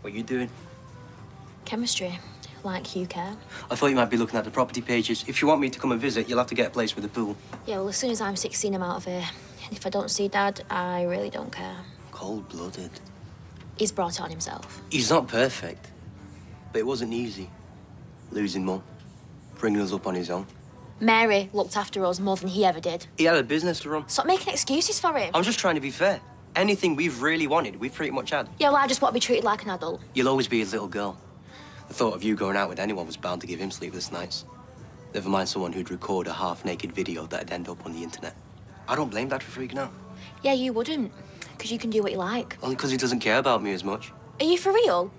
What are you doing? Chemistry. Like you care. I thought you might be looking at the property pages. If you want me to come and visit, you'll have to get a place with a pool. Yeah, well, as soon as I'm 16, I'm out of here. And if I don't see Dad, I really don't care. Cold-blooded. He's brought it on himself. He's not perfect, but it wasn't easy. Losing Mum, bringing us up on his own. Mary looked after us more than he ever did. He had a business to run. Stop making excuses for him. I'm just trying to be fair. Anything we've really wanted, we've pretty much had. Yeah, well, I just want to be treated like an adult. You'll always be his little girl. The thought of you going out with anyone was bound to give him sleepless nights. Never mind someone who'd record a half-naked video that'd end up on the internet. I don't blame Dad for freaking out. Yeah, you wouldn't, because you can do what you like. Only because he doesn't care about me as much. Are you for real?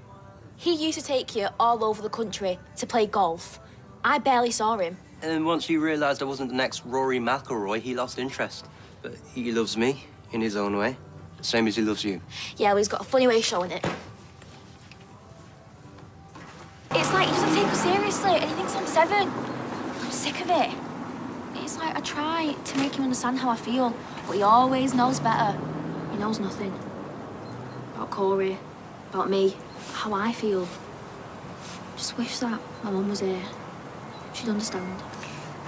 He used to take you all over the country to play golf. I barely saw him. And then once he realised I wasn't the next Rory McIlroy, he lost interest. But he loves me in his own way, same as he loves you. Yeah, well, he's got a funny way of showing it. It's like he doesn't take us seriously and he thinks I'm 7. I'm sick of it. It's like I try to make him understand how I feel, but he always knows better. He knows nothing. About Corey, about me, how I feel. Just wish that my mum was here. She'd understand.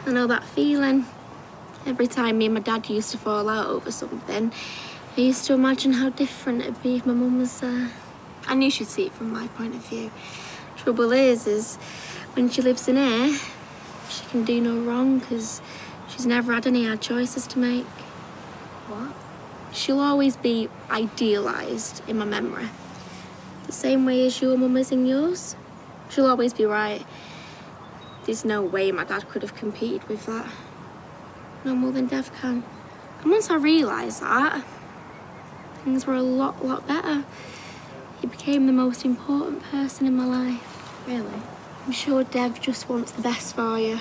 I know that feeling. Every time me and my dad used to fall out over something, I used to imagine how different it'd be if my mum was there. I knew she'd see it from my point of view. Trouble is when she lives in here, she can do no wrong because she's never had any hard choices to make. What? She'll always be idealised in my memory. The same way as your mum is in yours. She'll always be right. There's no way my dad could have competed with that. No more than Dev can. And once I realised that, things were a lot better. He became the most important person in my life. Really? I'm sure Dev just wants the best for you.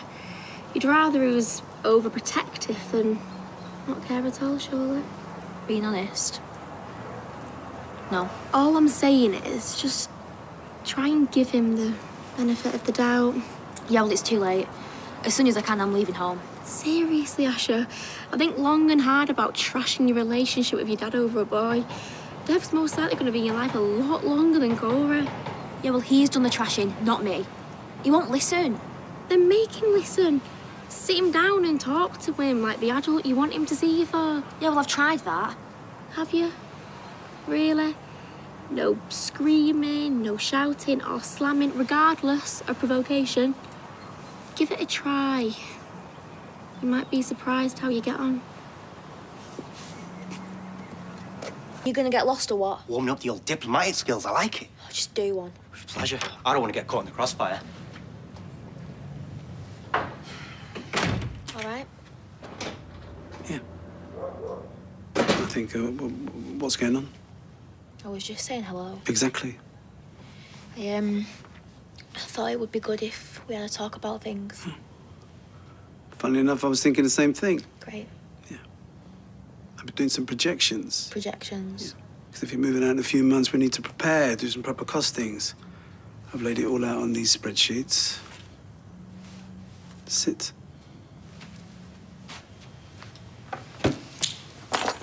You'd rather he was overprotective than not care at all, surely. Being honest, no. All I'm saying is just try and give him the benefit of the doubt. Yeah, well, it's too late. As soon as I can, I'm leaving home. Seriously, Asha, I think long and hard about trashing your relationship with your dad over a boy. Dev's most likely going to be in your life a lot longer than Gorey. Yeah, well, he's done the trashing, not me. He won't listen. Then make him listen. Sit him down and talk to him like the adult you want him to see you for. Yeah, well, I've tried that. Have you? Really? No screaming, no shouting or slamming, regardless of provocation. Give it a try. You might be surprised how you get on. You gonna get lost or what? Warming up the old diplomatic skills, I like it. Oh, just do one. With pleasure. I don't want to get caught in the crossfire. All right. Yeah. I think, what's going on? I was just saying hello. Exactly. I thought it would be good if we had a talk about things. Funnily enough, I was thinking the same thing. Great. Yeah. I've been doing some projections. Projections. Because if you're moving out in a few months, we need to prepare, do some proper costings. I've laid it all out on these spreadsheets. Sit.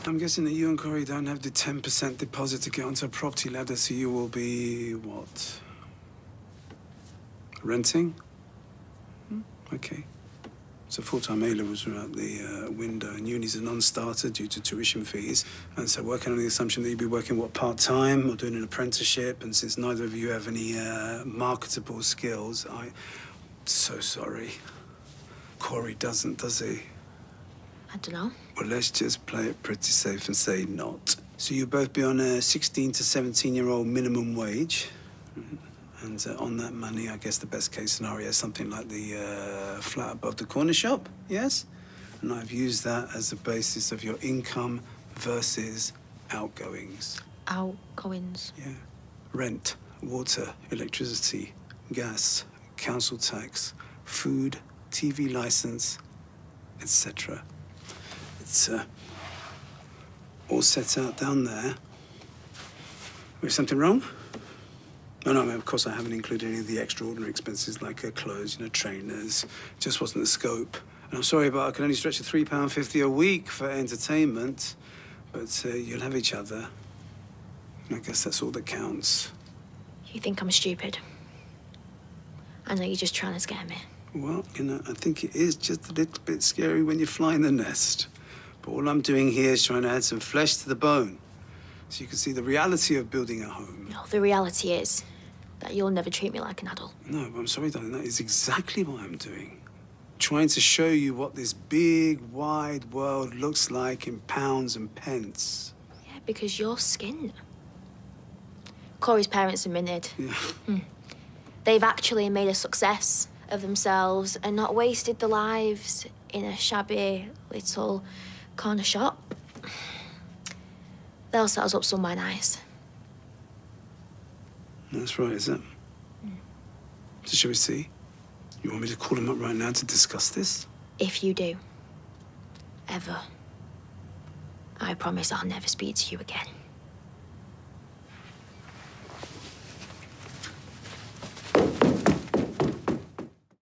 I'm guessing that you and Corey don't have the 10% deposit to get onto a property ladder, so you will be, what? Renting? Okay. So full-time A-levels are out the window, and uni's a non-starter due to tuition fees. And so working on the assumption that you'd be working, what, part-time or doing an apprenticeship, and since neither of you have any marketable skills, I'm so sorry. Corey doesn't, does he? I don't know. Well, let's just play it pretty safe and say not. So you'll both be on a 16 to 17-year-old minimum wage. And on that money, I guess the best case scenario is something like the flat above the corner shop, yes? And I've used that as the basis of your income versus outgoings. Outgoings? Yeah. Rent, water, electricity, gas, council tax, food, TV license, etc. It's all set out down there. Was something wrong? No, of course I haven't included any of the extraordinary expenses like clothes, trainers. Just wasn't the scope. And I'm sorry, but I can only stretch to £3.50 a week for entertainment. But you'll have each other. I guess that's all that counts. You think I'm stupid? I know you're just trying to scare me. Well, you know, I think it is just a little bit scary when you fly in the nest. But all I'm doing here is trying to add some flesh to the bone, so you can see the reality of building a home. No, the reality is that you'll never treat me like an adult. No, but I'm sorry, darling, that is exactly what I'm doing. Trying to show you what this big, wide world looks like in pounds and pence. Yeah, because you're skinned. Corey's parents are minted. Yeah. They've actually made a success of themselves and not wasted their lives in a shabby little corner shop. They'll set us up somewhere nice. That's right, is it? So shall we see? You want me to call him up right now to discuss this? If you do, ever, I promise I'll never speak to you again.